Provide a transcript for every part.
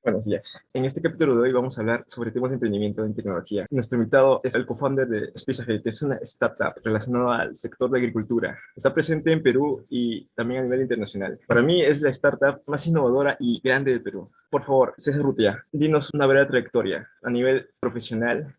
Buenos días. En este capítulo de hoy vamos a hablar sobre temas de emprendimiento en tecnología. Nuestro invitado es el co-founder de SpaceAhead, que es una startup relacionada al sector de agricultura. Está presente en Perú y también a nivel internacional. Para mí es la startup más innovadora y grande de Perú. Por favor, César Rutia, dinos una breve trayectoria a nivel profesional.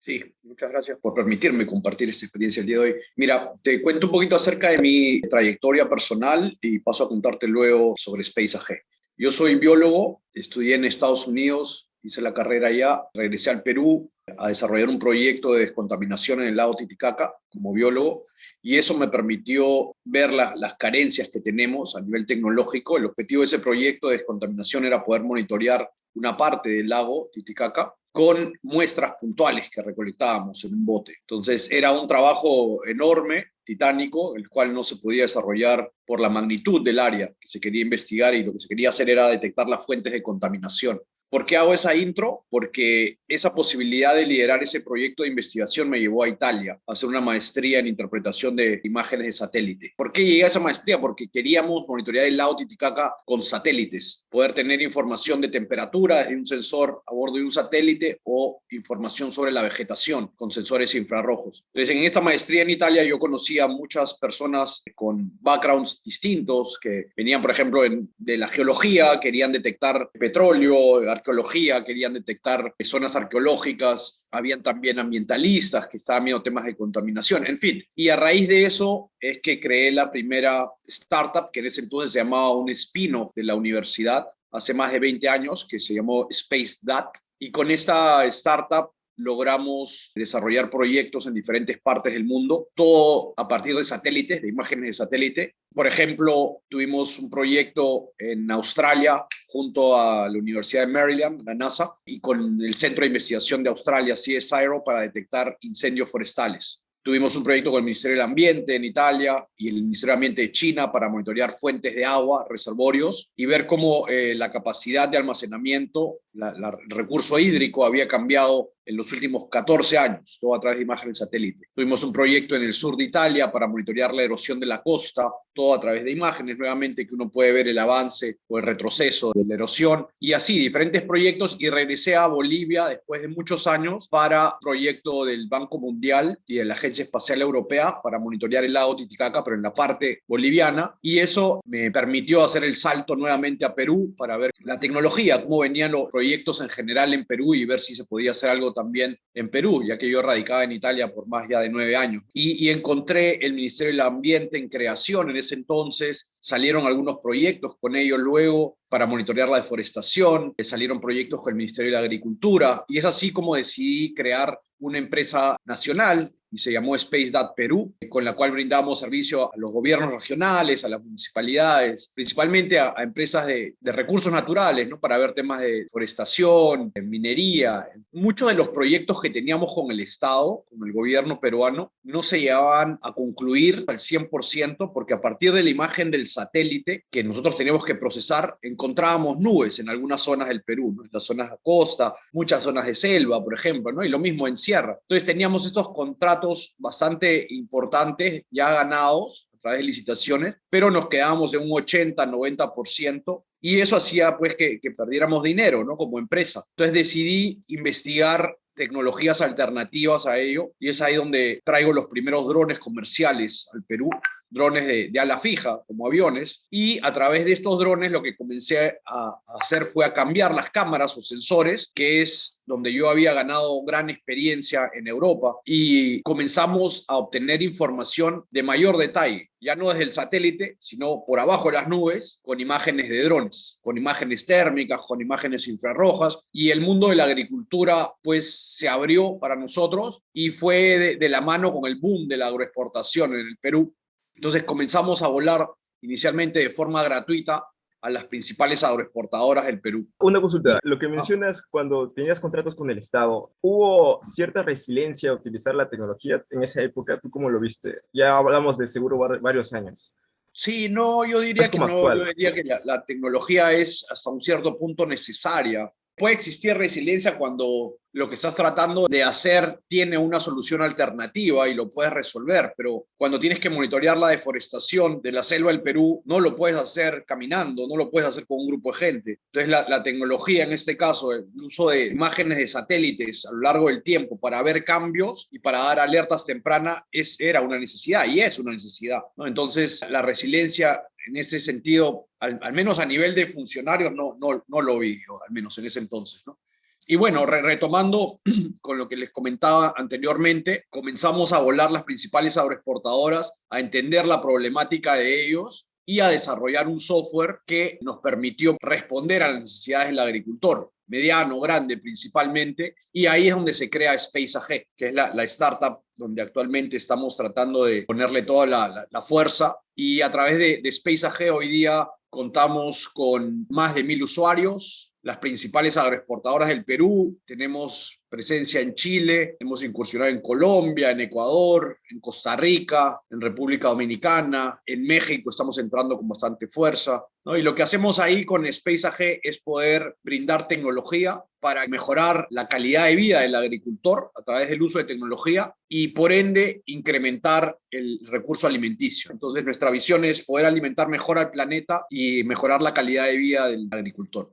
Sí, muchas gracias por permitirme compartir esta experiencia el día de hoy. Mira, te cuento un poquito acerca de mi trayectoria personal y paso a contarte luego sobre SpaceAhead. Yo soy biólogo, estudié en Estados Unidos, hice la carrera allá, regresé al Perú a desarrollar un proyecto de descontaminación en el lago Titicaca como biólogo, y eso me permitió ver las carencias que tenemos a nivel tecnológico. El objetivo de ese proyecto de descontaminación era poder monitorear una parte del lago Titicaca con muestras puntuales que recolectábamos en un bote. Entonces era un trabajo enorme, titánico, el cual no se podía desarrollar por la magnitud del área que se quería investigar, y lo que se quería hacer era detectar las fuentes de contaminación. ¿Por qué hago esa intro? Porque esa posibilidad de liderar ese proyecto de investigación me llevó a Italia a hacer una maestría en interpretación de imágenes de satélite. ¿Por qué llegué a esa maestría? Porque queríamos monitorear el lago Titicaca con satélites, poder tener información de temperatura desde un sensor a bordo de un satélite o información sobre la vegetación con sensores infrarrojos. Entonces, en esta maestría en Italia yo conocí a muchas personas con backgrounds distintos que venían, por ejemplo, de la geología, querían detectar petróleo, arqueología, querían detectar zonas arqueológicas, habían también ambientalistas que estaban viendo temas de contaminación, en fin. Y a raíz de eso es que creé la primera startup, que en ese entonces se llamaba un spin-off de la universidad, hace más de 20 años, que se llamó SpaceDat. Y con esta startup logramos desarrollar proyectos en diferentes partes del mundo, todo a partir de satélites, de imágenes de satélite. Por ejemplo, tuvimos un proyecto en Australia junto a la Universidad de Maryland, la NASA, y con el Centro de Investigación de Australia, CSIRO, para detectar incendios forestales. Tuvimos un proyecto con el Ministerio del Ambiente en Italia y el Ministerio del Ambiente de China para monitorear fuentes de agua, reservorios, y ver cómo la capacidad de almacenamiento, el recurso hídrico había cambiado en los últimos 14 años, todo a través de imágenes de satélite. Tuvimos un proyecto en el sur de Italia para monitorear la erosión de la costa, todo a través de imágenes, nuevamente, que uno puede ver el avance o el retroceso de la erosión, y así diferentes proyectos. Y regresé a Bolivia después de muchos años para proyecto del Banco Mundial y de la Agencia Espacial Europea para monitorear el lago Titicaca, pero en la parte boliviana, y eso me permitió hacer el salto nuevamente a Perú para ver la tecnología, cómo venían los proyectos en general en Perú, y ver si se podía hacer algo también en Perú, ya que yo radicaba en Italia por más ya de 9 años. Y encontré el Ministerio del Ambiente en creación en ese entonces, salieron algunos proyectos con ellos luego para monitorear la deforestación, salieron proyectos con el Ministerio de la Agricultura, y es así como decidí crear una empresa nacional y se llamó SpaceDat Perú, con la cual brindamos servicio a los gobiernos regionales, a las municipalidades, principalmente a empresas de recursos naturales, ¿no? Para ver temas de forestación, de minería. Muchos de los proyectos que teníamos con el Estado, con el gobierno peruano, no se llevaban a concluir al 100%, porque a partir de la imagen del satélite que nosotros teníamos que procesar, encontrábamos nubes en algunas zonas del Perú, ¿no? En las zonas de costa, muchas zonas de selva, por ejemplo, ¿no? Y lo mismo en sierra. Entonces teníamos estos contratos bastante importantes ya ganados a través de licitaciones, pero nos quedábamos en un 80-90%, y eso hacía pues que perdiéramos dinero, ¿no? Como empresa. Entonces decidí investigar tecnologías alternativas a ello, y es ahí donde traigo los primeros drones comerciales al Perú, drones de ala fija, como aviones, y a través de estos drones lo que comencé a hacer fue a cambiar las cámaras o sensores, que es donde yo había ganado gran experiencia en Europa, y comenzamos a obtener información de mayor detalle, ya no desde el satélite, sino por abajo de las nubes, con imágenes de drones, con imágenes térmicas, con imágenes infrarrojas, y el mundo de la agricultura pues se abrió para nosotros, y fue de la mano con el boom de la agroexportación en el Perú. Entonces comenzamos a volar inicialmente de forma gratuita a las principales agroexportadoras del Perú. Una consulta, lo que mencionas cuando tenías contratos con el Estado, ¿hubo cierta resiliencia a utilizar la tecnología en esa época? ¿Tú cómo lo viste? Ya hablamos de seguro varios años. Sí, no, yo Es diría que como no, yo actual. diría que la tecnología es hasta un cierto punto necesaria Puede existir resiliencia cuando lo que estás tratando de hacer tiene una solución alternativa y lo puedes resolver, pero cuando tienes que monitorear la deforestación de la selva del Perú, no lo puedes hacer caminando, no lo puedes hacer con un grupo de gente. Entonces la tecnología, en este caso, el uso de imágenes de satélites a lo largo del tiempo para ver cambios y para dar alertas tempranas, era una necesidad y es una necesidad, ¿no? Entonces la resiliencia en ese sentido, al menos a nivel de funcionarios, no lo vi yo, al menos en ese entonces, ¿no? Y bueno, retomando con lo que les comentaba anteriormente, comenzamos a volar las principales agroexportadoras, a entender la problemática de ellos y a desarrollar un software que nos permitió responder a las necesidades del agricultor, mediano, grande principalmente, y ahí es donde se crea Space AG, que es la startup donde actualmente estamos tratando de ponerle toda la fuerza, y a través de Space AG hoy día contamos con más de 1.000 usuarios, las principales agroexportadoras del Perú, tenemos presencia en Chile, hemos incursionado en Colombia, en Ecuador, en Costa Rica, en República Dominicana, en México estamos entrando con bastante fuerza, ¿no? Y lo que hacemos ahí con Space AG es poder brindar tecnología para mejorar la calidad de vida del agricultor a través del uso de tecnología y por ende incrementar el recurso alimenticio. Entonces nuestra visión es poder alimentar mejor al planeta y mejorar la calidad de vida del agricultor.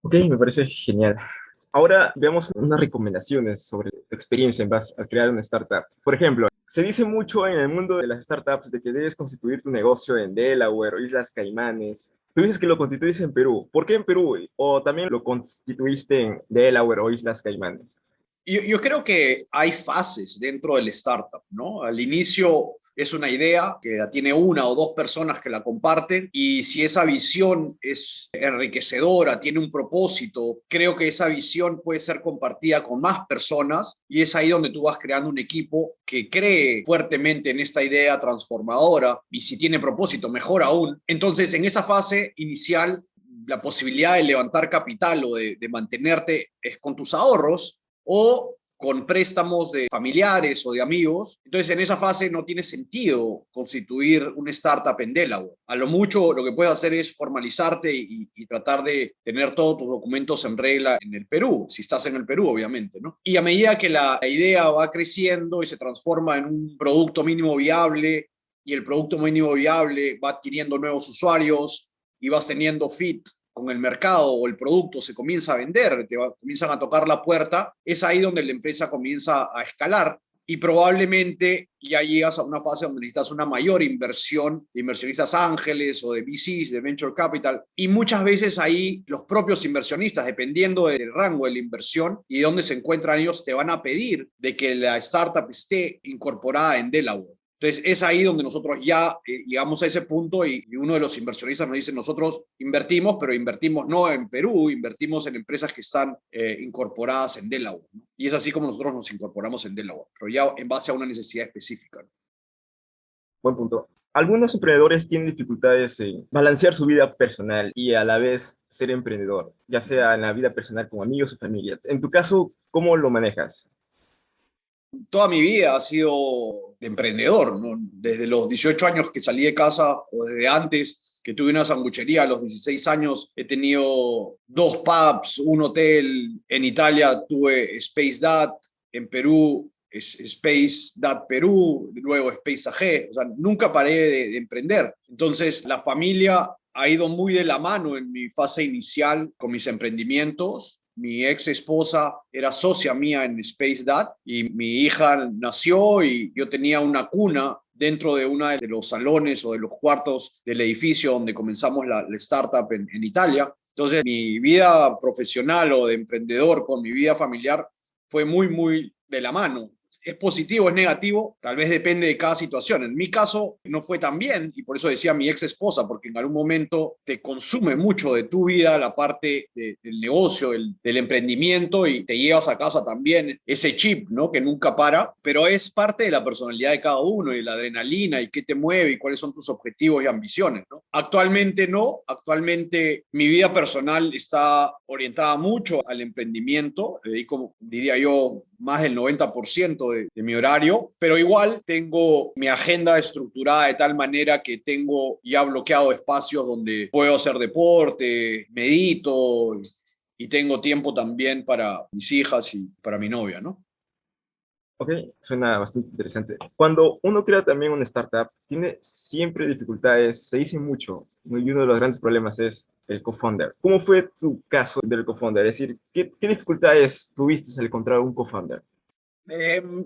Ok, me parece genial. Ahora veamos unas recomendaciones sobre tu experiencia en base a crear una startup. Por ejemplo, se dice mucho en el mundo de las startups de que debes constituir tu negocio en Delaware o Islas Caimanes. Tú dices que lo constituiste en Perú. ¿Por qué en Perú? ¿O también lo constituiste en Delaware o Islas Caimanes? Yo creo que hay fases dentro del startup, ¿no? Al inicio es una idea que la tiene una o dos personas que la comparten y si esa visión es enriquecedora, tiene un propósito, creo que esa visión puede ser compartida con más personas y es ahí donde tú vas creando un equipo que cree fuertemente en esta idea transformadora y si tiene propósito, mejor aún. Entonces, en esa fase inicial, la posibilidad de levantar capital o de mantenerte es con tus ahorros o con préstamos de familiares o de amigos. Entonces, en esa fase no tiene sentido constituir una startup en Delaware. A lo mucho lo que puedes hacer es formalizarte y tratar de tener todos tus documentos en regla en el Perú, si estás en el Perú, obviamente, ¿no? Y a medida que la idea va creciendo y se transforma en un producto mínimo viable y el producto mínimo viable va adquiriendo nuevos usuarios y vas teniendo fit con el mercado o el producto se comienza a vender, comienzan a tocar la puerta, es ahí donde la empresa comienza a escalar y probablemente ya llegas a una fase donde necesitas una mayor inversión de inversionistas ángeles o de VCs, de Venture Capital, y muchas veces ahí los propios inversionistas, dependiendo del rango de la inversión y de dónde se encuentran ellos, te van a pedir de que la startup esté incorporada en Delaware. Entonces, es ahí donde nosotros ya llegamos a ese punto y uno de los inversionistas nos dice, nosotros invertimos, pero invertimos no en Perú, invertimos en empresas que están incorporadas en Delaware, ¿no? Y es así como nosotros nos incorporamos en Delaware, pero ya en base a una necesidad específica, ¿no? Buen punto. Algunos emprendedores tienen dificultades en balancear su vida personal y a la vez ser emprendedor, ya sea en la vida personal con amigos o familia. En tu caso, ¿cómo lo manejas? Toda mi vida ha sido de emprendedor, ¿no? Desde los 18 años que salí de casa o desde antes que tuve una sanguchería, a los 16 años he tenido dos pubs, un hotel. En Italia tuve Space Dad, en Perú es Space Dad Perú, luego Space AG. O sea, nunca paré de emprender. Entonces, la familia ha ido muy de la mano en mi fase inicial con mis emprendimientos. Mi ex esposa era socia mía en Space Dad y mi hija nació y yo tenía una cuna dentro de uno de los salones o de los cuartos del edificio donde comenzamos la startup en Italia. Entonces, mi vida profesional o de emprendedor con mi vida familiar fue muy, muy de la mano. ¿Es positivo, es negativo? Tal vez depende de cada situación. En mi caso no fue tan bien y por eso decía mi ex esposa, porque en algún momento te consume mucho de tu vida la parte del negocio, del emprendimiento y te llevas a casa también ese chip, ¿no? Que nunca para, pero es parte de la personalidad de cada uno y la adrenalina y qué te mueve y cuáles son tus objetivos y ambiciones, ¿no? Actualmente no, actualmente mi vida personal está orientada mucho al emprendimiento, le dedico, diría yo, más del 90% de mi horario, pero igual tengo mi agenda estructurada de tal manera que tengo ya bloqueado espacios donde puedo hacer deporte, medito y tengo tiempo también para mis hijas y para mi novia, ¿no? Ok, suena bastante interesante. Cuando uno crea también una startup, tiene siempre dificultades, se dice mucho, ¿no? Y uno de los grandes problemas es el co-founder. ¿Cómo fue tu caso del co-founder? Es decir, ¿qué dificultades tuviste al encontrar un co-founder?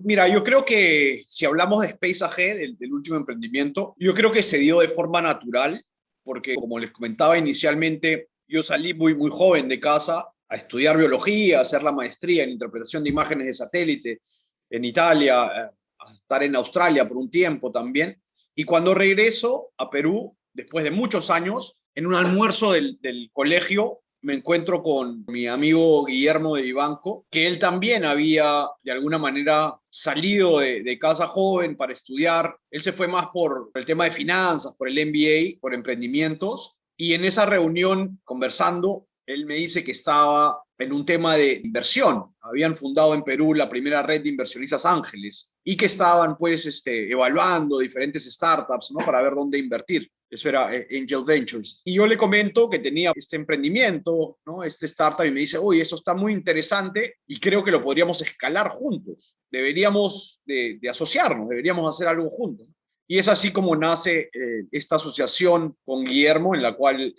Mira, yo creo que si hablamos de Space AG, del último emprendimiento, yo creo que se dio de forma natural, porque como les comentaba inicialmente, yo salí muy joven de casa a estudiar biología, a hacer la maestría en interpretación de imágenes de satélite en Italia, a estar en Australia por un tiempo también. Y cuando regreso a Perú, después de muchos años, en un almuerzo del colegio, me encuentro con mi amigo Guillermo de Vivanco, que él también había de alguna manera salido de casa joven para estudiar. Él se fue más por el tema de finanzas, por el MBA, por emprendimientos. Y en esa reunión, conversando, él me dice que estaba en un tema de inversión. Habían fundado en Perú la primera red de inversionistas ángeles y que estaban pues evaluando diferentes startups, ¿no? Para ver dónde invertir. Eso era Angel Ventures. Y yo le comento que tenía este emprendimiento, ¿no? Este startup, y me dice, oye, eso está muy interesante y creo que lo podríamos escalar juntos. Deberíamos de asociarnos, deberíamos hacer algo juntos. Y es así como nace esta asociación con Guillermo, en la cual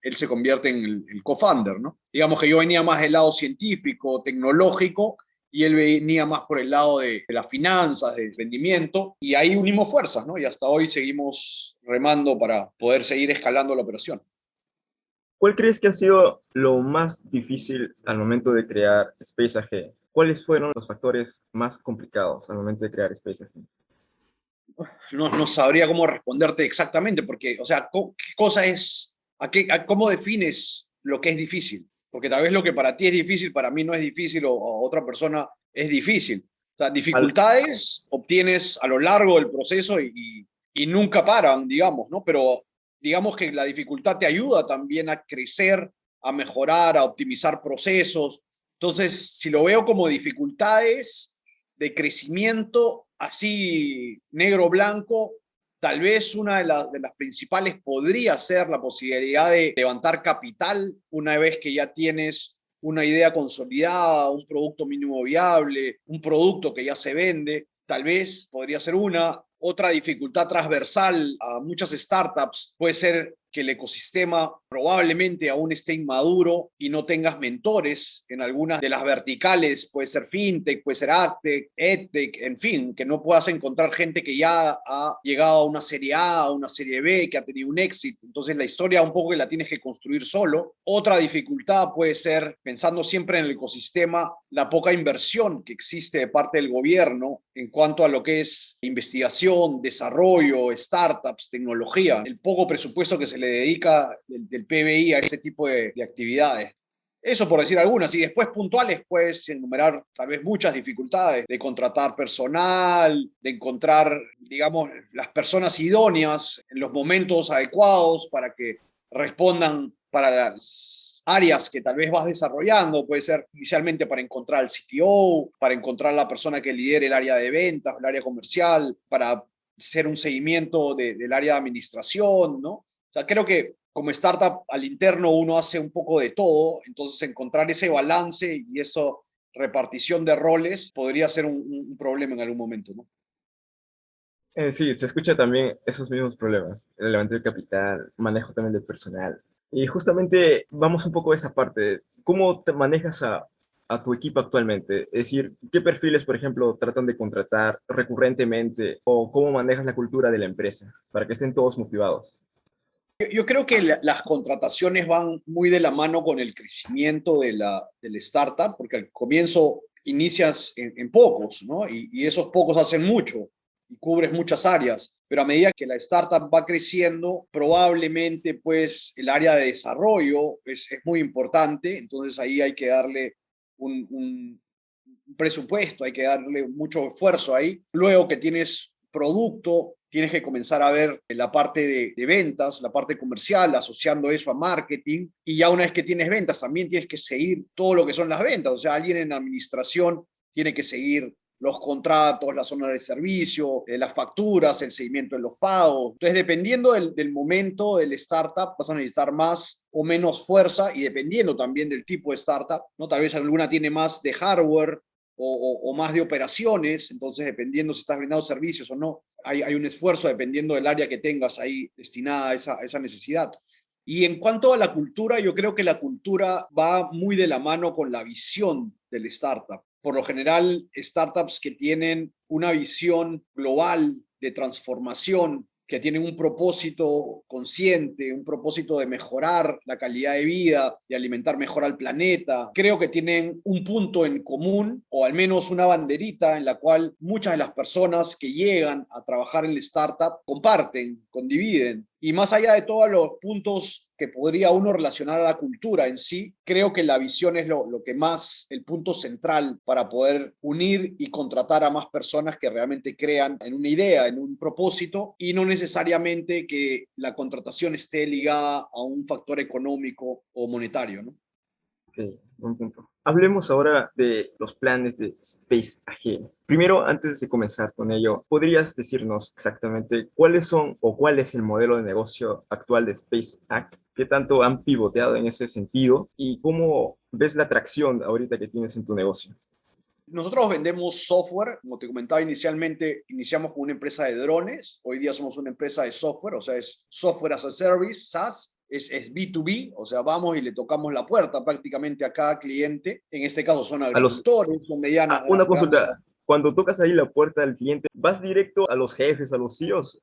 él se convierte en el co-founder, ¿no? Digamos que yo venía más del lado científico, tecnológico, y él venía más por el lado de las finanzas, del rendimiento, y ahí unimos fuerzas, ¿no? Y hasta hoy seguimos remando para poder seguir escalando la operación. ¿Cuál crees que ha sido lo más difícil al momento de crear Space AG? ¿Cuáles fueron los factores más complicados al momento de crear Space AG? No sabría cómo responderte exactamente, porque, o sea, ¿qué cosa es, cómo defines lo que es difícil? Porque tal vez lo que para ti es difícil, para mí no es difícil o otra persona es difícil. O sea, Al- dificultades obtienes a lo largo del proceso y nunca paran, digamos, ¿no? Pero digamos que la dificultad te ayuda también a crecer, a mejorar, a optimizar procesos. Entonces, si lo veo como dificultades de crecimiento así negro-blanco, tal vez una de las principales podría ser la posibilidad de levantar capital una vez que ya tienes una idea consolidada, un producto mínimo viable, un producto que ya se vende. Tal vez podría ser una. Otra dificultad transversal a muchas startups puede ser que el ecosistema probablemente aún esté inmaduro y no tengas mentores en algunas de las verticales, puede ser fintech, puede ser adtech, edtech, en fin, que no puedas encontrar gente que ya ha llegado a una serie A, a una serie B, que ha tenido un éxito. Entonces la historia un poco que la tienes que construir solo. Otra dificultad puede ser, pensando siempre en el ecosistema, la poca inversión que existe de parte del gobierno en cuanto a lo que es investigación, desarrollo, startups, tecnología, el poco presupuesto que se le dedica del PBI a ese tipo de actividades. Eso por decir algunas. Y después puntuales puedes enumerar tal vez muchas dificultades de contratar personal, de encontrar, digamos, las personas idóneas en los momentos adecuados para que respondan para las áreas que tal vez vas desarrollando. Puede ser inicialmente para encontrar al CTO, para encontrar la persona que lidere el área de ventas, el área comercial, para hacer un seguimiento del área de administración, ¿no? O sea, creo que como startup al interno uno hace un poco de todo, entonces encontrar ese balance y esa repartición de roles podría ser un problema en algún momento, ¿no? Sí, se escucha también esos mismos problemas, el levante del capital, manejo también del personal. Y justamente vamos un poco a esa parte. ¿Cómo te manejas a tu equipo actualmente? Es decir, ¿qué perfiles, por ejemplo, tratan de contratar recurrentemente o cómo manejas la cultura de la empresa para que estén todos motivados? Yo creo que las contrataciones van muy de la mano con el crecimiento del startup, porque al comienzo inicias en pocos, ¿no? Y esos pocos hacen mucho y cubres muchas áreas, pero a medida que la startup va creciendo, probablemente pues el área de desarrollo es muy importante, entonces ahí hay que darle un presupuesto, hay que darle mucho esfuerzo ahí. Luego que tienes producto, tienes que comenzar a ver la parte de ventas, la parte comercial, asociando eso a marketing. Y ya una vez que tienes ventas, también tienes que seguir todo lo que son las ventas. O sea, alguien en administración tiene que seguir los contratos, las zonas de servicio, las facturas, el seguimiento de los pagos. Entonces, dependiendo del momento del startup, vas a necesitar más o menos fuerza y dependiendo también del tipo de startup, ¿no? Tal vez alguna tiene más de hardware o más de operaciones, entonces dependiendo si estás brindando servicios o no, hay un esfuerzo dependiendo del área que tengas ahí destinada a esa necesidad. Y en cuanto a la cultura, yo creo que la cultura va muy de la mano con la visión del startup. Por lo general, startups que tienen una visión global de transformación, que tienen un propósito consciente, un propósito de mejorar la calidad de vida, de alimentar mejor al planeta. Creo que tienen un punto en común o al menos una banderita en la cual muchas de las personas que llegan a trabajar en la startup comparten, condividen. Y más allá de todos los puntos que podría uno relacionar a la cultura en sí, creo que la visión es lo que más, el punto central para poder unir y contratar a más personas que realmente crean en una idea, en un propósito, y no necesariamente que la contratación esté ligada a un factor económico o monetario, ¿no? Ok, buen punto. Hablemos ahora de los planes de Space AG. Primero, antes de comenzar con ello, ¿podrías decirnos exactamente cuáles son o cuál es el modelo de negocio actual de Space AG? ¿Qué tanto han pivoteado en ese sentido? ¿Y cómo ves la atracción ahorita que tienes en tu negocio? Nosotros vendemos software, como te comentaba inicialmente, iniciamos con una empresa de drones, hoy día somos una empresa de software, o sea, es software as a service, SaaS, es B2B, o sea, vamos y le tocamos la puerta prácticamente a cada cliente, en este caso son A los, agricultores, son medianas, una grandes. consulta. Cuando tocas ahí la puerta del cliente, ¿vas directo a los jefes, a los CEOs?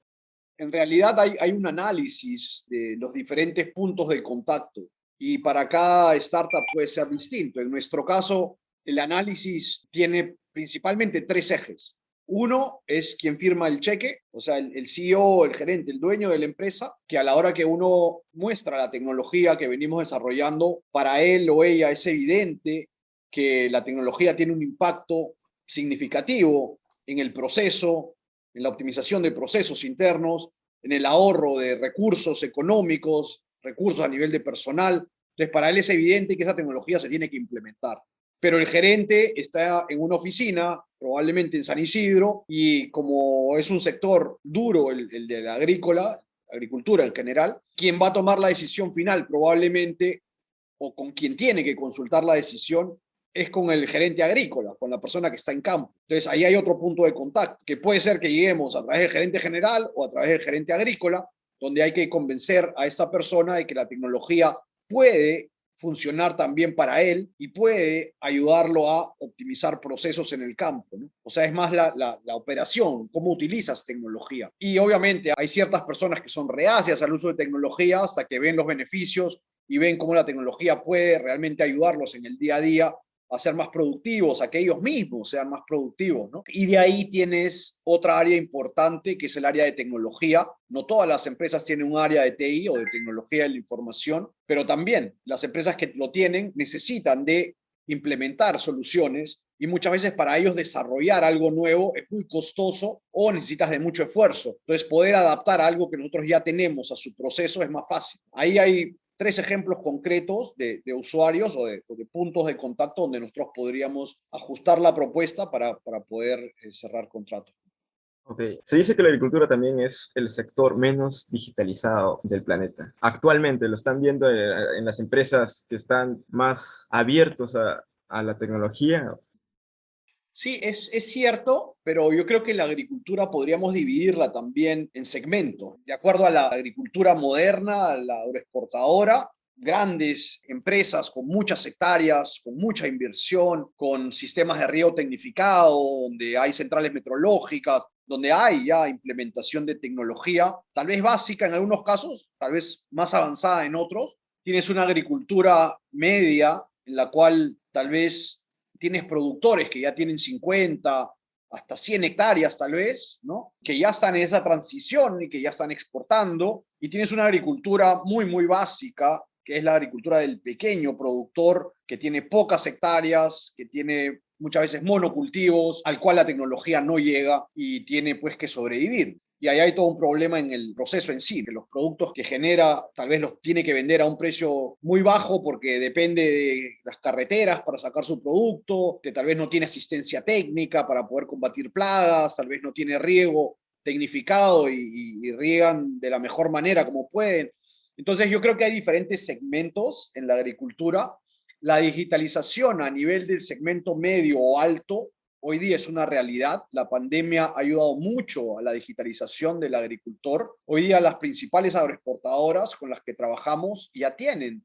En realidad hay un análisis de los diferentes puntos de contacto y para cada startup puede ser distinto. En nuestro caso, el análisis tiene principalmente tres ejes. Uno es quien firma el cheque, o sea, el CEO, el gerente, el dueño de la empresa, que a la hora que uno muestra la tecnología que venimos desarrollando, para él o ella es evidente que la tecnología tiene un impacto significativo en el proceso, en la optimización de procesos internos, en el ahorro de recursos económicos, recursos a nivel de personal. Entonces, para él es evidente que esa tecnología se tiene que implementar. Pero el gerente está en una oficina, probablemente en San Isidro, y como es un sector duro, el de la agricultura en general, quien va a tomar la decisión final probablemente, o con quien tiene que consultar la decisión, es con el gerente agrícola, con la persona que está en campo. Entonces, ahí hay otro punto de contacto, que puede ser que lleguemos a través del gerente general o a través del gerente agrícola, donde hay que convencer a esta persona de que la tecnología puede funcionar también para él y puede ayudarlo a optimizar procesos en el campo, ¿no? O sea, es más la operación, cómo utilizas tecnología. Y obviamente hay ciertas personas que son reacias al uso de tecnología hasta que ven los beneficios y ven cómo la tecnología puede realmente ayudarlos en el día a día a ser más productivos, a que ellos mismos sean más productivos, ¿no? Y de ahí tienes otra área importante que es el área de tecnología. No todas las empresas tienen un área de TI o de tecnología de la información, pero también las empresas que lo tienen necesitan de implementar soluciones y muchas veces para ellos desarrollar algo nuevo es muy costoso o necesitas de mucho esfuerzo. Entonces, poder adaptar algo que nosotros ya tenemos a su proceso es más fácil. Ahí hay tres ejemplos concretos de usuarios o de puntos de contacto donde nosotros podríamos ajustar la propuesta para poder cerrar contratos. Ok. Se dice que la agricultura también es el sector menos digitalizado del planeta. Actualmente lo están viendo en las empresas que están más abiertos a la tecnología. Sí, es cierto, pero yo creo que la agricultura podríamos dividirla también en segmentos. De acuerdo a la agricultura moderna, a la agroexportadora, grandes empresas con muchas hectáreas, con mucha inversión, con sistemas de riego tecnificado, donde hay centrales meteorológicas, donde hay ya implementación de tecnología, tal vez básica en algunos casos, tal vez más avanzada en otros. Tienes una agricultura media en la cual tal vez tienes productores que ya tienen 50 hasta 100 hectáreas tal vez, ¿no? Que ya están en esa transición y que ya están exportando, y tienes una agricultura muy, muy básica, que es la agricultura del pequeño productor, que tiene pocas hectáreas, que tiene muchas veces monocultivos, al cual la tecnología no llega y tiene pues que sobrevivir. Y ahí hay todo un problema en el proceso en sí, que los productos que genera tal vez los tiene que vender a un precio muy bajo porque depende de las carreteras para sacar su producto, que tal vez no tiene asistencia técnica para poder combatir plagas, tal vez no tiene riego tecnificado y riegan de la mejor manera como pueden. Entonces yo creo que hay diferentes segmentos en la agricultura. La digitalización a nivel del segmento medio o alto hoy día es una realidad. La pandemia ha ayudado mucho a la digitalización del agricultor. Hoy día las principales agroexportadoras con las que trabajamos ya tienen,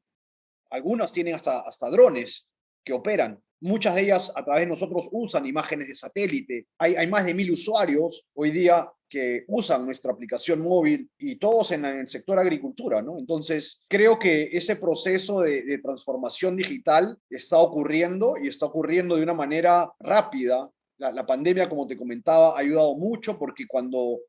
algunas tienen hasta drones que operan. Muchas de ellas a través de nosotros usan imágenes de satélite. Hay más de 1.000 usuarios hoy día que usan nuestra aplicación móvil y todos en el sector agricultura, ¿no? Entonces, creo que ese proceso de transformación digital está ocurriendo y está ocurriendo de una manera rápida. La pandemia, como te comentaba, ha ayudado mucho porque cuando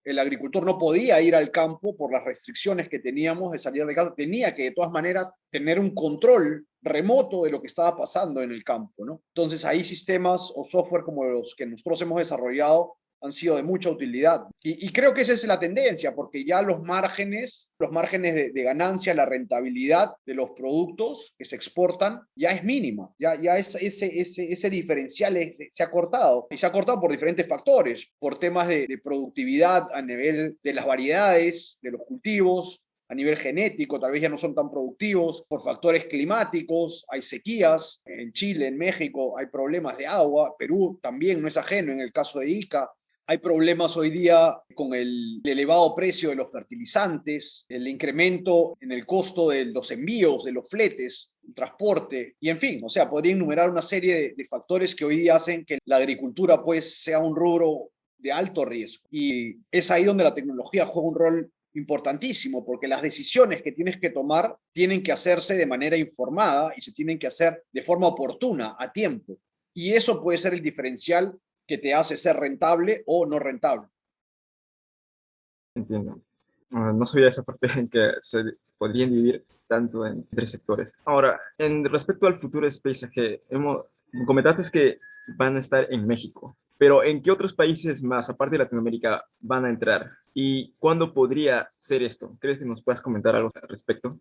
el agricultor no podía ir al campo por las restricciones que teníamos de salir de casa, tenía que de todas maneras tener un control remoto de lo que estaba pasando en el campo, ¿no? Entonces ahí sistemas o software como los que nosotros hemos desarrollado han sido de mucha utilidad. Y creo que esa es la tendencia, porque ya los márgenes de ganancia, la rentabilidad de los productos que se exportan ya es mínima, ya ese diferencial se ha cortado, y se ha cortado por diferentes factores, por temas de productividad a nivel de las variedades, de los cultivos, a nivel genético, tal vez ya no son tan productivos, por factores climáticos, hay sequías, en Chile, en México hay problemas de agua, Perú también no es ajeno en el caso de Ica. Hay problemas hoy día con el elevado precio de los fertilizantes, el incremento en el costo de los envíos, de los fletes, el transporte, y en fin, o sea, podría enumerar una serie de factores que hoy día hacen que la agricultura pues sea un rubro de alto riesgo. Y es ahí donde la tecnología juega un rol importantísimo, porque las decisiones que tienes que tomar tienen que hacerse de manera informada y se tienen que hacer de forma oportuna, a tiempo. Y eso puede ser el diferencial que te hace ser rentable o no rentable. Entiendo. No sabía esa parte en que se podrían dividir tanto en tres sectores. Ahora, en respecto al futuro de SpaceX, comentaste que van a estar en México, pero ¿en qué otros países más, aparte de Latinoamérica, van a entrar? ¿Y cuándo podría ser esto? ¿Crees que nos puedas comentar algo al respecto?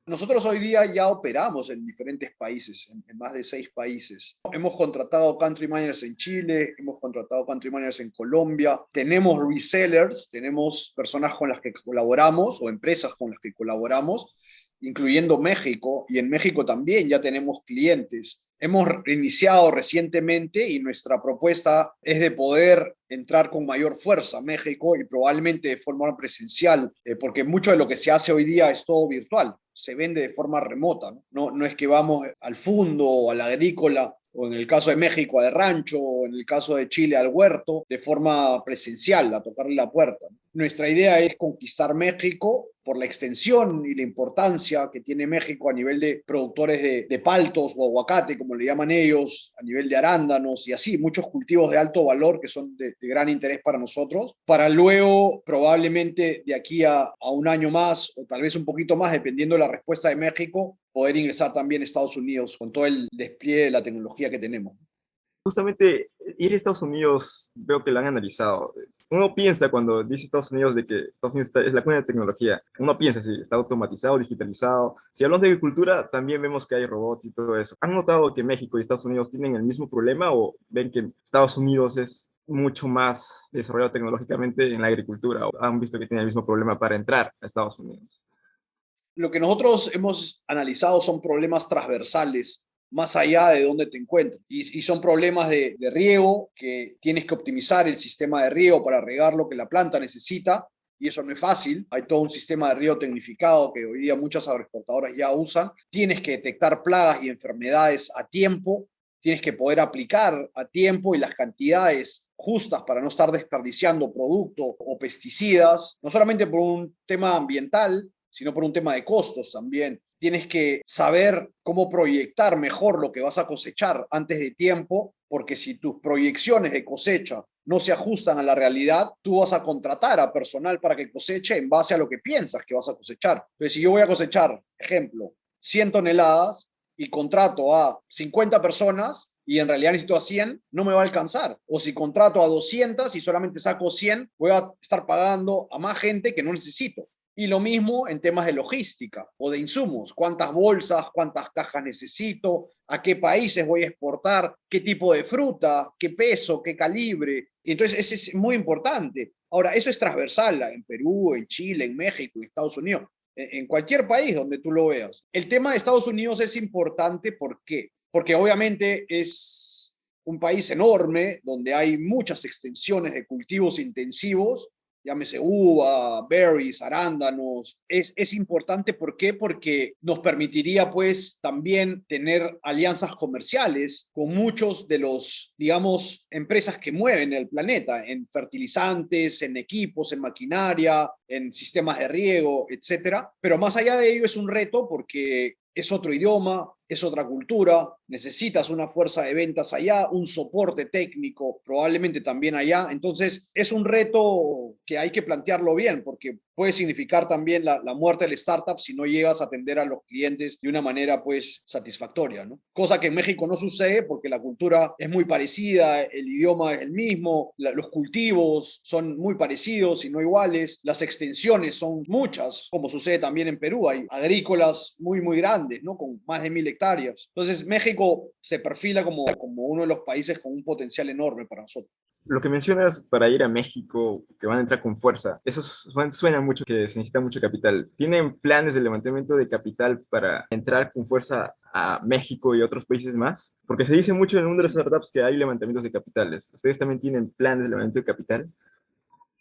Nosotros hoy día ya operamos en diferentes países, en más de 6 países. Hemos contratado country managers en Chile, hemos contratado country managers en Colombia, tenemos resellers, tenemos personas con las que colaboramos o empresas con las que colaboramos, incluyendo México, y en México también ya tenemos clientes. Hemos iniciado recientemente y nuestra propuesta es de poder entrar con mayor fuerza a México y probablemente de forma presencial, porque mucho de lo que se hace hoy día es todo virtual, se vende de forma remota, ¿no? No es que vamos al fundo o a la agrícola, o en el caso de México al rancho, o en el caso de Chile al huerto, de forma presencial, a tocarle la puerta. Nuestra idea es conquistar México por la extensión y la importancia que tiene México a nivel de productores de paltos o aguacate, como le llaman ellos, a nivel de arándanos y así, muchos cultivos de alto valor que son de gran interés para nosotros, para luego probablemente de aquí a un año más o tal vez un poquito más, dependiendo de la respuesta de México, poder ingresar también a Estados Unidos con todo el despliegue de la tecnología que tenemos. Justamente ir a Estados Unidos, veo que lo han analizado. Uno piensa cuando dice Estados Unidos de que Estados Unidos es la cuna de tecnología. Uno piensa si está automatizado, digitalizado. Si hablamos de agricultura, también vemos que hay robots y todo eso. ¿Han notado que México y Estados Unidos tienen el mismo problema o ven que Estados Unidos es mucho más desarrollado tecnológicamente en la agricultura o han visto que tiene el mismo problema para entrar a Estados Unidos? Lo que nosotros hemos analizado son problemas transversales más allá de donde te encuentres. Y son problemas de riego, que tienes que optimizar el sistema de riego para regar lo que la planta necesita, y eso no es fácil. Hay todo un sistema de riego tecnificado que hoy día muchas agroexportadoras ya usan. Tienes que detectar plagas y enfermedades a tiempo, tienes que poder aplicar a tiempo y las cantidades justas para no estar desperdiciando productos o pesticidas, no solamente por un tema ambiental, sino por un tema de costos también. Tienes que saber cómo proyectar mejor lo que vas a cosechar antes de tiempo, porque si tus proyecciones de cosecha no se ajustan a la realidad, tú vas a contratar a personal para que coseche en base a lo que piensas que vas a cosechar. Entonces, si yo voy a cosechar, ejemplo, 100 toneladas y contrato a 50 personas y en realidad necesito a 100, no me va a alcanzar. O si contrato a 200 y solamente saco 100, voy a estar pagando a más gente que no necesito. Y lo mismo en temas de logística o de insumos. ¿Cuántas bolsas, cuántas cajas necesito? ¿A qué países voy a exportar? ¿Qué tipo de fruta? ¿Qué peso? ¿Qué calibre? Entonces, ese es muy importante. Ahora, eso es transversal en Perú, en Chile, en México, en Estados Unidos, en cualquier país donde tú lo veas. El tema de Estados Unidos es importante, ¿por qué? Porque obviamente es un país enorme donde hay muchas extensiones de cultivos intensivos, llámese uva, berries, arándanos. Es importante, ¿por qué? Porque nos permitiría pues también tener alianzas comerciales con muchos de los, digamos, empresas que mueven el planeta en fertilizantes, en equipos, en maquinaria, en sistemas de riego, etcétera. Pero más allá de ello es un reto porque es otro idioma, es otra cultura, necesitas una fuerza de ventas allá, un soporte técnico probablemente también allá. Entonces, es un reto que hay que plantearlo bien, porque puede significar también la muerte del startup si no llegas a atender a los clientes de una manera pues satisfactoria, ¿no? Cosa que en México no sucede porque la cultura es muy parecida, el idioma es el mismo, los cultivos son muy parecidos y no iguales, las extensiones son muchas, como sucede también en Perú, hay agrícolas muy, muy grandes, ¿no? Con más de 1000 hectáreas. Entonces, México se perfila como uno de los países con un potencial enorme para nosotros. Lo que mencionas para ir a México, que van a entrar con fuerza, eso suena mucho que se necesita mucho capital. ¿Tienen planes de levantamiento de capital para entrar con fuerza a México y otros países más? Porque se dice mucho en el mundo de las startups que hay levantamientos de capitales. ¿Ustedes también tienen planes de levantamiento de capital?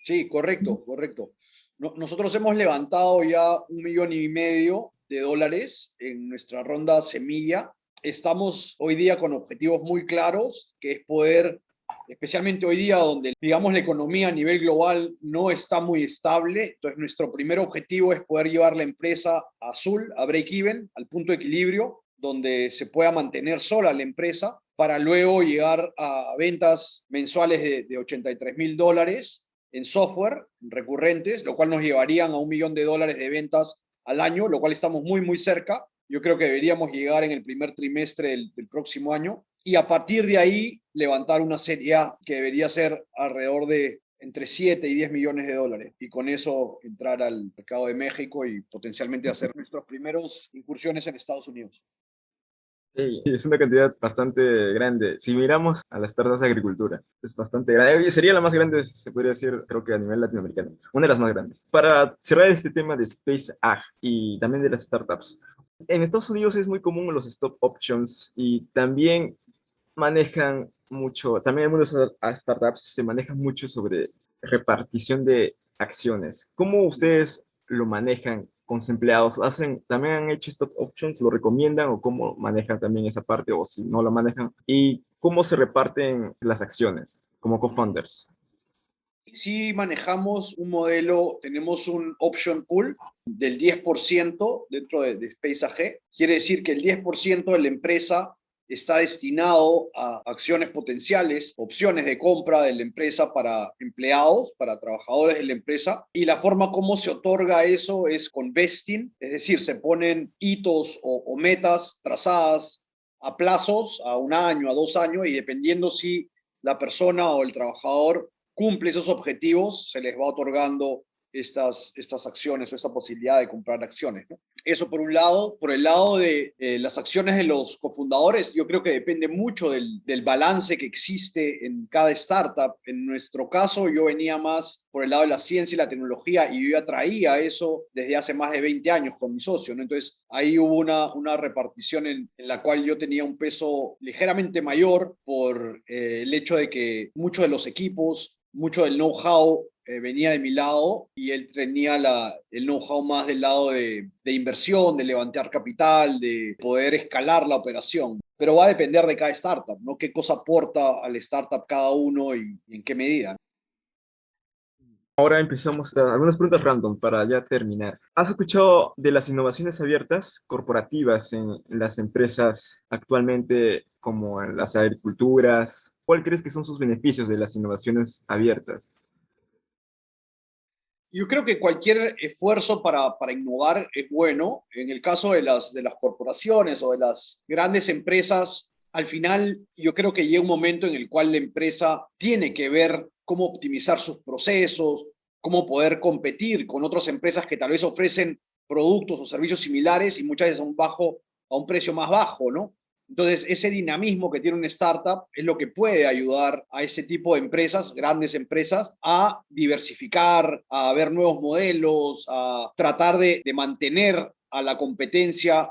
Sí, correcto, correcto. Nosotros hemos levantado ya 1,5 millones de dólares en nuestra ronda semilla. Estamos hoy día con objetivos muy claros, que es poder, especialmente hoy día donde, digamos, la economía a nivel global no está muy estable. Entonces, nuestro primer objetivo es poder llevar la empresa a azul, a break-even, al punto de equilibrio, donde se pueda mantener sola la empresa para luego llegar a ventas mensuales de $83,000 en software recurrentes, lo cual nos llevarían a $1 millón de ventas al año, lo cual estamos muy, muy cerca. Yo creo que deberíamos llegar en el primer trimestre del próximo año y a partir de ahí levantar una serie A que debería ser alrededor de entre 7 y 10 millones de dólares y con eso entrar al mercado de México y potencialmente hacer nuestras primeras incursiones en Estados Unidos. Sí, es una cantidad bastante grande. Si miramos a las startups de agricultura, es bastante grande. Sería la más grande, se podría decir, creo que a nivel latinoamericano. Una de las más grandes. Para cerrar este tema de Space Ag y también de las startups, en Estados Unidos es muy común los stock options y también manejan mucho, también en el mundo de las startups se maneja mucho sobre repartición de acciones. ¿Cómo ustedes lo manejan con sus empleados? ¿También han hecho stock options? ¿Lo recomiendan o cómo manejan también esa parte o si no lo manejan? ¿Y cómo se reparten las acciones como co-founders? Sí manejamos un modelo, tenemos un option pool del 10% dentro de Space AG. Quiere decir que el 10% de la empresa está destinado a acciones potenciales, opciones de compra de la empresa para empleados, para trabajadores de la empresa. Y la forma como se otorga eso es con vesting, es decir, se ponen hitos o metas trazadas a plazos, a un año, a 2 años, y dependiendo si la persona o el trabajador cumple esos objetivos, se les va otorgando estas acciones o esta posibilidad de comprar acciones, ¿no? Eso por un lado. Por el lado de las acciones de los cofundadores, yo creo que depende mucho del balance que existe en cada startup. En nuestro caso, yo venía más por el lado de la ciencia y la tecnología y yo ya traía eso desde hace más de 20 años con mi socio, ¿no? Entonces, ahí hubo una repartición en la cual yo tenía un peso ligeramente mayor por el hecho de que muchos de los equipos, mucho del know-how venía de mi lado y él tenía el know-how más del lado de inversión, de levantar capital, de poder escalar la operación. Pero va a depender de cada startup, ¿no? Qué cosa aporta al startup cada uno y en qué medida. Ahora empezamos algunas preguntas random para ya terminar. ¿Has escuchado de las innovaciones abiertas corporativas en las empresas actualmente, como en las agriculturas? ¿Cuál crees que son sus beneficios de las innovaciones abiertas? Yo creo que cualquier esfuerzo para innovar es bueno. En el caso de las corporaciones o de las grandes empresas, al final yo creo que llega un momento en el cual la empresa tiene que ver cómo optimizar sus procesos, cómo poder competir con otras empresas que tal vez ofrecen productos o servicios similares y muchas veces a un precio más bajo, ¿no? Entonces, ese dinamismo que tiene una startup es lo que puede ayudar a ese tipo de empresas, grandes empresas, a diversificar, a ver nuevos modelos, a tratar de mantener a la competencia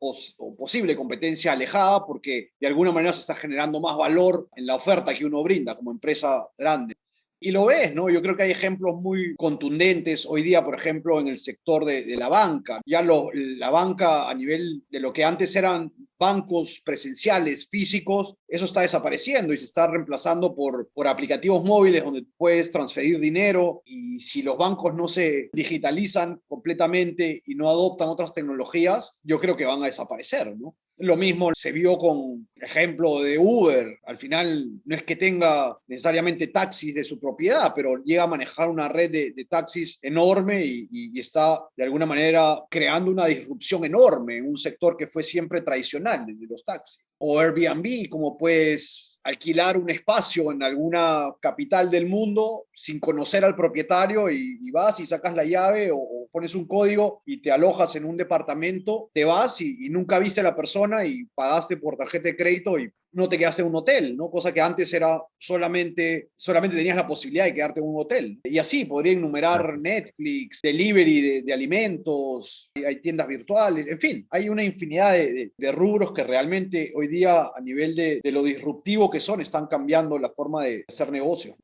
o posible competencia alejada, porque de alguna manera se está generando más valor en la oferta que uno brinda como empresa grande. Y lo ves, ¿no? Yo creo que hay ejemplos muy contundentes hoy día, por ejemplo, en el sector de la banca. Ya la banca a nivel de lo que antes eran bancos presenciales, físicos, eso está desapareciendo y se está reemplazando por aplicativos móviles donde puedes transferir dinero, y si los bancos no se digitalizan completamente y no adoptan otras tecnologías, yo creo que van a desaparecer, ¿no? Lo mismo se vio con ejemplo de Uber. Al final no es que tenga necesariamente taxis de su propiedad, pero llega a manejar una red de taxis enorme y está de alguna manera creando una disrupción enorme en un sector que fue siempre tradicional, el de los taxis. O Airbnb, como puedes alquilar un espacio en alguna capital del mundo sin conocer al propietario y vas y sacas la llave o pones un código y te alojas en un departamento, te vas y nunca viste a la persona y pagaste por tarjeta de crédito y no te quedaste en un hotel, ¿no? Cosa que antes era solamente tenías la posibilidad de quedarte en un hotel. Y así podría enumerar Netflix, delivery de alimentos, hay tiendas virtuales, en fin, hay una infinidad de rubros que realmente hoy día a nivel de lo disruptivo que son, están cambiando la forma de hacer negocio.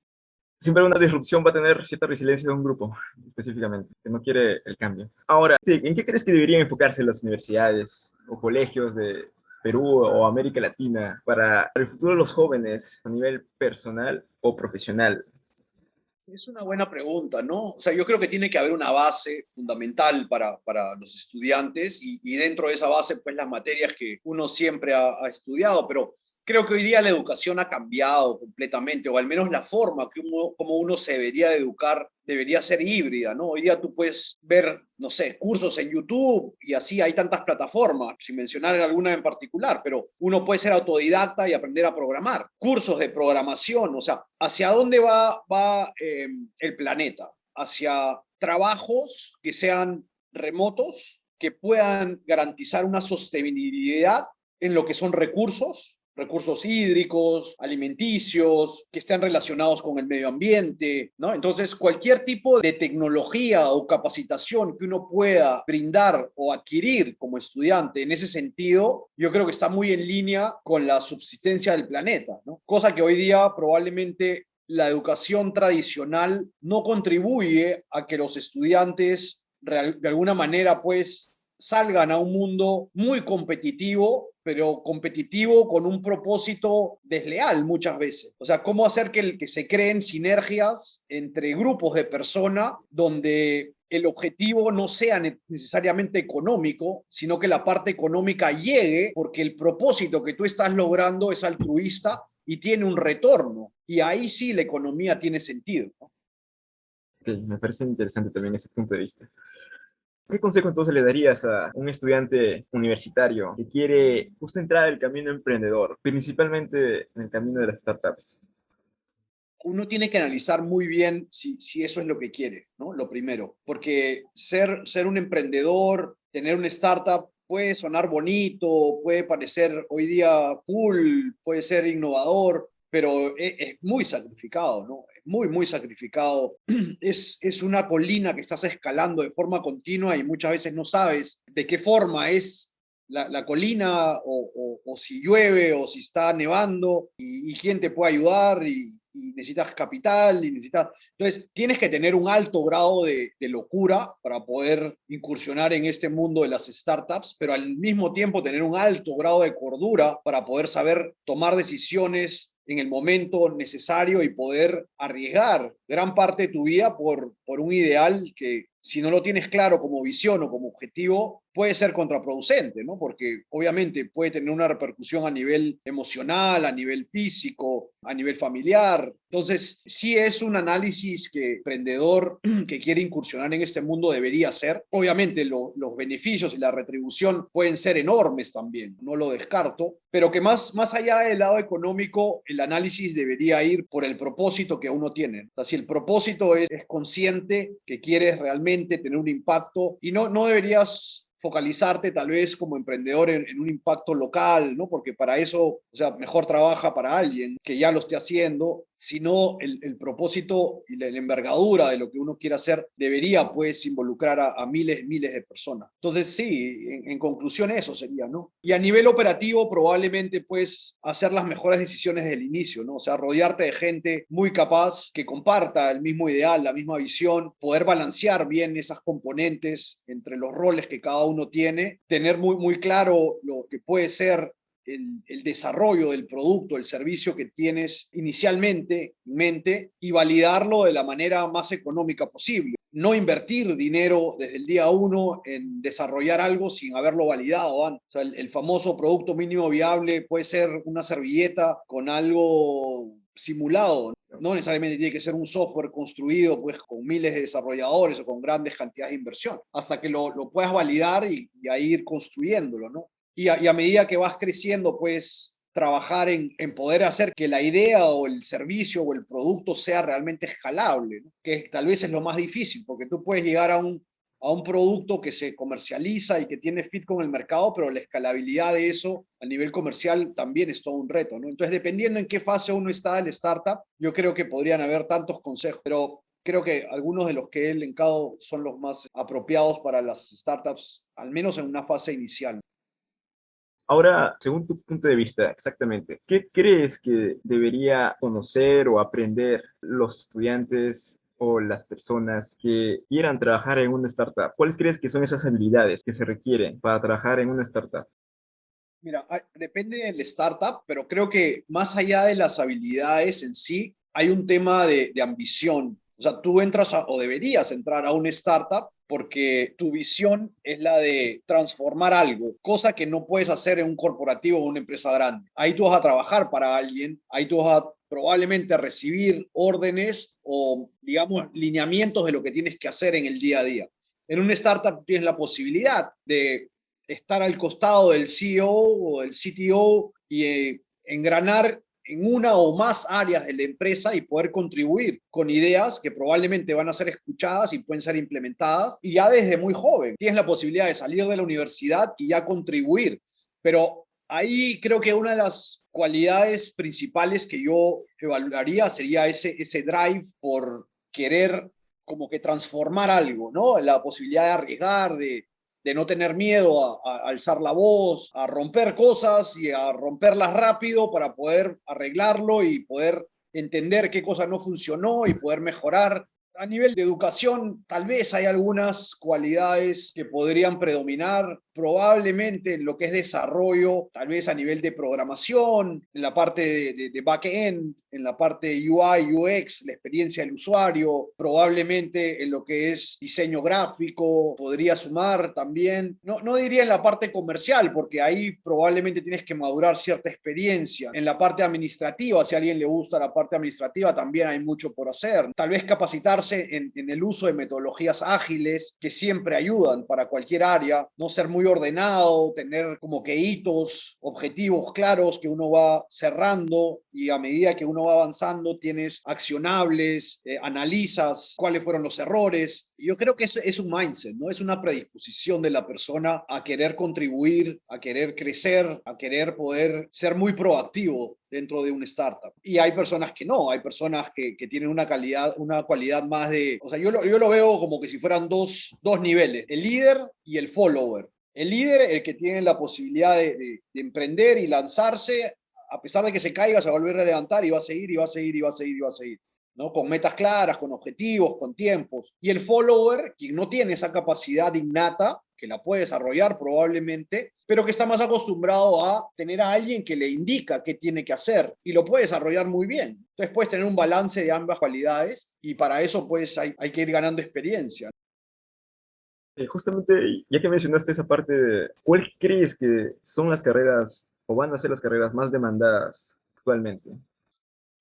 Siempre una disrupción va a tener cierta resiliencia de un grupo, específicamente, que no quiere el cambio. Ahora, sí, ¿en qué crees que deberían enfocarse las universidades o colegios de Perú o América Latina para el futuro de los jóvenes a nivel personal o profesional? Es una buena pregunta, ¿no? O sea, yo creo que tiene que haber una base fundamental para los estudiantes y dentro de esa base, pues las materias que uno siempre ha estudiado, pero creo que hoy día la educación ha cambiado completamente, o al menos la forma como uno se debería de educar debería ser híbrida, ¿no? Hoy día tú puedes ver, no sé, cursos en YouTube y así hay tantas plataformas, sin mencionar alguna en particular, pero uno puede ser autodidacta y aprender a programar. Cursos de programación, o sea, ¿hacia dónde va el planeta? Hacia trabajos que sean remotos, que puedan garantizar una sostenibilidad en lo que son recursos hídricos, alimenticios, que estén relacionados con el medio ambiente, ¿no? Entonces, cualquier tipo de tecnología o capacitación que uno pueda brindar o adquirir como estudiante en ese sentido, yo creo que está muy en línea con la subsistencia del planeta, ¿no? Cosa que hoy día probablemente la educación tradicional no contribuye a que los estudiantes de alguna manera pues salgan a un mundo muy competitivo, pero competitivo con un propósito desleal muchas veces. O sea, cómo hacer que se creen sinergias entre grupos de personas donde el objetivo no sea necesariamente económico, sino que la parte económica llegue porque el propósito que tú estás logrando es altruista y tiene un retorno. Y ahí sí la economía tiene sentido, ¿no? Okay, me parece interesante también ese punto de vista. ¿Qué consejo entonces le darías a un estudiante universitario que quiere justo entrar al camino emprendedor, principalmente en el camino de las startups? Uno tiene que analizar muy bien si eso es lo que quiere, ¿no? Lo primero, porque ser un emprendedor, tener una startup puede sonar bonito, puede parecer hoy día cool, puede ser innovador, pero es muy sacrificado, ¿no? Es muy, muy sacrificado. Es una colina que estás escalando de forma continua y muchas veces no sabes de qué forma es la colina o si llueve o si está nevando y quién te puede ayudar y necesitas capital y necesitas... Entonces, tienes que tener un alto grado de locura para poder incursionar en este mundo de las startups, pero al mismo tiempo tener un alto grado de cordura para poder saber tomar decisiones en el momento necesario y poder arriesgar gran parte de tu vida por un ideal que si no lo tienes claro como visión o como objetivo, puede ser contraproducente, ¿no? Porque obviamente puede tener una repercusión a nivel emocional, a nivel físico, a nivel familiar. Entonces, sí es un análisis que el emprendedor que quiere incursionar en este mundo debería hacer. Obviamente, los beneficios y la retribución pueden ser enormes también, no lo descarto, pero que más allá del lado económico, el análisis debería ir por el propósito que uno tiene. O sea, si el propósito es consciente, que quieres realmente tener un impacto y no deberías focalizarte tal vez como emprendedor en un impacto local, ¿no? Porque para eso, o sea, mejor trabaja para alguien que ya lo esté haciendo, sino el propósito y la envergadura de lo que uno quiere hacer debería pues involucrar a miles de personas. Entonces sí, en conclusión eso sería, ¿no? Y a nivel operativo probablemente pues hacer las mejores decisiones desde el inicio, ¿no? O sea, rodearte de gente muy capaz que comparta el mismo ideal, la misma visión, poder balancear bien esas componentes entre los roles que cada uno tiene, tener muy claro lo que puede ser el desarrollo del producto, el servicio que tienes inicialmente en mente y validarlo de la manera más económica posible. No invertir dinero desde el día uno en desarrollar algo sin haberlo validado antes. O sea, el famoso producto mínimo viable puede ser una servilleta con algo simulado. No necesariamente tiene que ser un software construido pues, con miles de desarrolladores o con grandes cantidades de inversión, hasta que lo puedas validar y a ir construyéndolo, ¿no? Y a medida que vas creciendo, pues trabajar en poder hacer que la idea o el servicio o el producto sea realmente escalable, ¿no? Que tal vez es lo más difícil, porque tú puedes llegar a un producto que se comercializa y que tiene fit con el mercado, pero la escalabilidad de eso a nivel comercial también es todo un reto, ¿no? Entonces, dependiendo en qué fase uno está del startup, yo creo que podrían haber tantos consejos, pero creo que algunos de los que he elencado son los más apropiados para las startups, al menos en una fase inicial. Ahora, según tu punto de vista, exactamente, ¿qué crees que debería conocer o aprender los estudiantes o las personas que quieran trabajar en una startup? ¿Cuáles crees que son esas habilidades que se requieren para trabajar en una startup? Mira, depende del startup, pero creo que más allá de las habilidades en sí, hay un tema de ambición. O sea, tú entras o deberías entrar a un startup porque tu visión es la de transformar algo, cosa que no puedes hacer en un corporativo o una empresa grande. Ahí tú vas a trabajar para alguien, ahí tú vas a probablemente recibir órdenes o, digamos, lineamientos de lo que tienes que hacer en el día a día. En un startup tienes la posibilidad de estar al costado del CEO o del CTO y engranar en una o más áreas de la empresa y poder contribuir con ideas que probablemente van a ser escuchadas y pueden ser implementadas. Y ya desde muy joven tienes la posibilidad de salir de la universidad y ya contribuir. Pero ahí creo que una de las cualidades principales que yo evaluaría sería ese drive por querer como que transformar algo, ¿no? La posibilidad de arriesgar, de no tener miedo a alzar la voz, a romper cosas y a romperlas rápido para poder arreglarlo y poder entender qué cosa no funcionó y poder mejorar. A nivel de educación, tal vez hay algunas cualidades que podrían predominar, probablemente en lo que es desarrollo, tal vez a nivel de programación, en la parte de back-end, en la parte de UI, UX, la experiencia del usuario, probablemente en lo que es diseño gráfico, podría sumar también, no diría en la parte comercial, porque ahí probablemente tienes que madurar cierta experiencia. En la parte administrativa, si a alguien le gusta la parte administrativa, también hay mucho por hacer. Tal vez capacitarse en el uso de metodologías ágiles que siempre ayudan para cualquier área, no ser muy ordenado, tener como que hitos, objetivos claros que uno va cerrando y a medida que uno va avanzando tienes accionables, analizas cuáles fueron los errores. Yo creo que es un mindset, ¿no? Es una predisposición de la persona a querer contribuir, a querer crecer, a querer poder ser muy proactivo dentro de un startup. Y hay personas que no, hay personas que tienen una cualidad más de, o sea, yo lo veo como que si fueran dos niveles, el líder y el follower. El líder, el que tiene la posibilidad de emprender y lanzarse, a pesar de que se caiga, se va a volver a levantar y va a seguir y va a seguir y va a seguir y va a seguir. ¿No? Con metas claras, con objetivos, con tiempos. Y el follower, quien no tiene esa capacidad innata, que la puede desarrollar probablemente, pero que está más acostumbrado a tener a alguien que le indica qué tiene que hacer y lo puede desarrollar muy bien. Entonces puedes tener un balance de ambas cualidades y para eso pues hay que ir ganando experiencia. Justamente, ya que mencionaste esa parte, ¿cuál crees que son las carreras o van a ser las carreras más demandadas actualmente?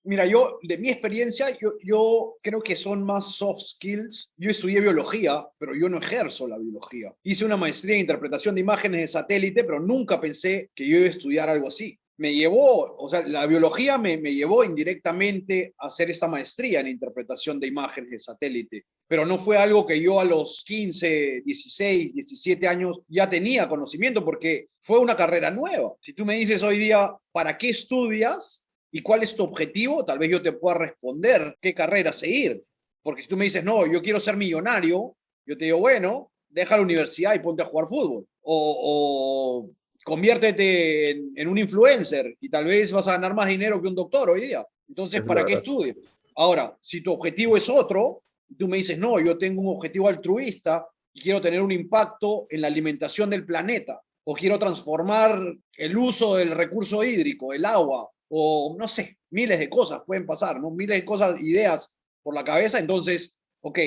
Mira, yo, de mi experiencia, yo creo que son más soft skills. Yo estudié biología, pero yo no ejerzo la biología. Hice una maestría en interpretación de imágenes de satélite, pero nunca pensé que yo iba a estudiar algo así. Me llevó, o sea, la biología me llevó indirectamente a hacer esta maestría en interpretación de imágenes de satélite, pero no fue algo que yo a los 15, 16, 17 años ya tenía conocimiento porque fue una carrera nueva. Si tú me dices hoy día, ¿para qué estudias? ¿Y cuál es tu objetivo? Tal vez yo te pueda responder qué carrera seguir. Porque si tú me dices, no, yo quiero ser millonario, yo te digo, bueno, deja la universidad y ponte a jugar fútbol. O conviértete en un influencer y tal vez vas a ganar más dinero que un doctor hoy día. Entonces, Esa es la ¿para qué verdad. estudias? Ahora, si tu objetivo es otro, tú me dices, no, yo tengo un objetivo altruista y quiero tener un impacto en la alimentación del planeta, o quiero transformar el uso del recurso hídrico, el agua, o no sé, miles de cosas pueden pasar, ¿no? Miles de cosas, ideas por la cabeza. Entonces, ok,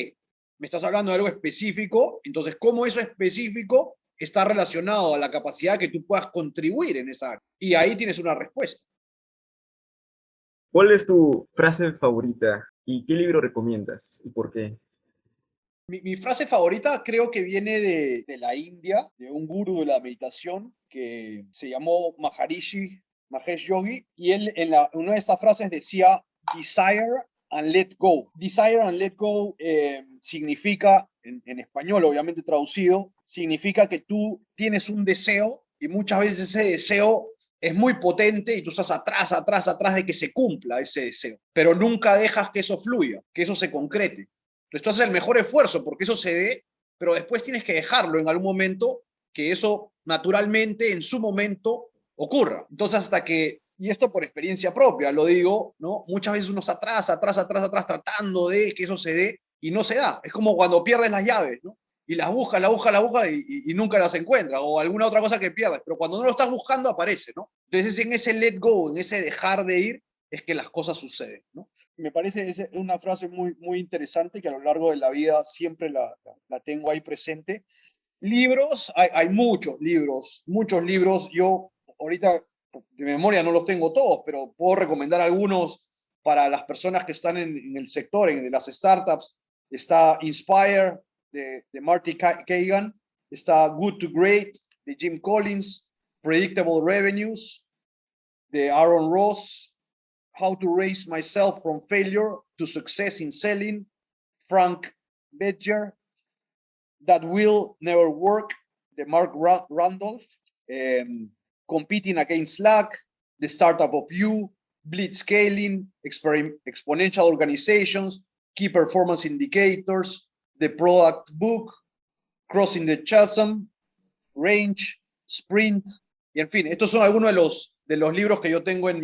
me estás hablando de algo específico, entonces, ¿cómo eso específico está relacionado a la capacidad que tú puedas contribuir en esa área? Y ahí tienes una respuesta. ¿Cuál es tu frase favorita y qué libro recomiendas y por qué? Mi frase favorita creo que viene de la India, de un gurú de la meditación que se llamó Maharishi Mahesh Yogi, y él una de esas frases decía, desire and let go. Desire and let go significa, en español obviamente traducido, significa que tú tienes un deseo y muchas veces ese deseo es muy potente y tú estás atrás, atrás, atrás de que se cumpla ese deseo, pero nunca dejas que eso fluya, que eso se concrete. Entonces tú haces el mejor esfuerzo porque eso se dé, pero después tienes que dejarlo en algún momento, que eso naturalmente en su momento ocurra. Entonces hasta que, y esto por experiencia propia, lo digo, ¿no? Muchas veces uno está atrás, atrás, atrás, atrás, tratando de que eso se dé y no se da. Es como cuando pierdes las llaves, ¿no? Y las buscas, las buscas, las buscas y nunca las encuentras, o alguna otra cosa que pierdes, pero cuando no lo estás buscando aparece, ¿no? Entonces en ese let go, en ese dejar de ir, es que las cosas suceden, ¿no? Me parece es una frase muy, muy interesante que a lo largo de la vida siempre la tengo ahí presente. Libros, hay muchos libros. Yo ahorita de memoria no los tengo todos, pero puedo recomendar algunos para las personas que están en el sector, en las startups. Está Inspire de Marty Kagan, está Good to Great de Jim Collins, Predictable Revenues de Aaron Ross, How to Raise Myself from Failure to Success in Selling, Frank Bettger, That Will Never Work, de Mark Randolph, Competing Against Slack, The Startup of You, Blitzscaling, Exponential Organizations, Key Performance Indicators, The Product Book, Crossing the Chasm, Range, Sprint, y en fin, estos son algunos de los libros que yo tengo en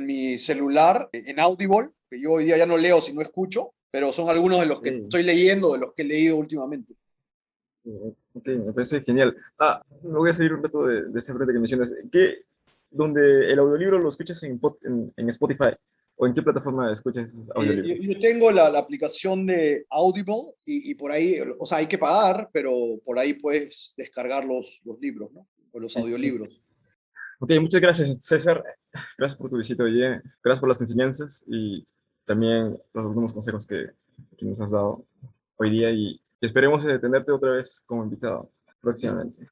mi celular, en Audible, que yo hoy día ya no leo si no escucho, pero son algunos de los que Sí, estoy leyendo, de los que he leído últimamente. ok, me parece genial. Me voy a salir un rato de esa frase que mencionas. ¿Qué, donde el audiolibro lo escuchas en Spotify o en qué plataforma escuchas esos audiolibros? Yo tengo la aplicación de Audible y por ahí, o sea, hay que pagar, pero por ahí puedes descargar los libros, ¿no? O los audiolibros. Ok, muchas gracias, César. Gracias por tu visita hoy día. Gracias por las enseñanzas y también los algunos consejos que nos has dado hoy día y esperemos tenerte otra vez como invitado próximamente.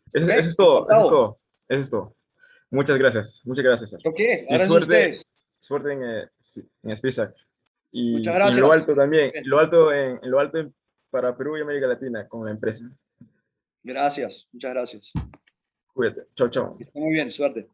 Ok, Eso es todo, eso es encantado. todo, eso es todo. Muchas gracias, César. Ok, Y gracias a ustedes. suerte sí, en SpaceX. Muchas Y en lo gracias. alto también, Ok, en lo alto para Perú y América Latina con la empresa. gracias, muchas gracias. Cuídate. Chao, chao. Que esté muy bien, suerte.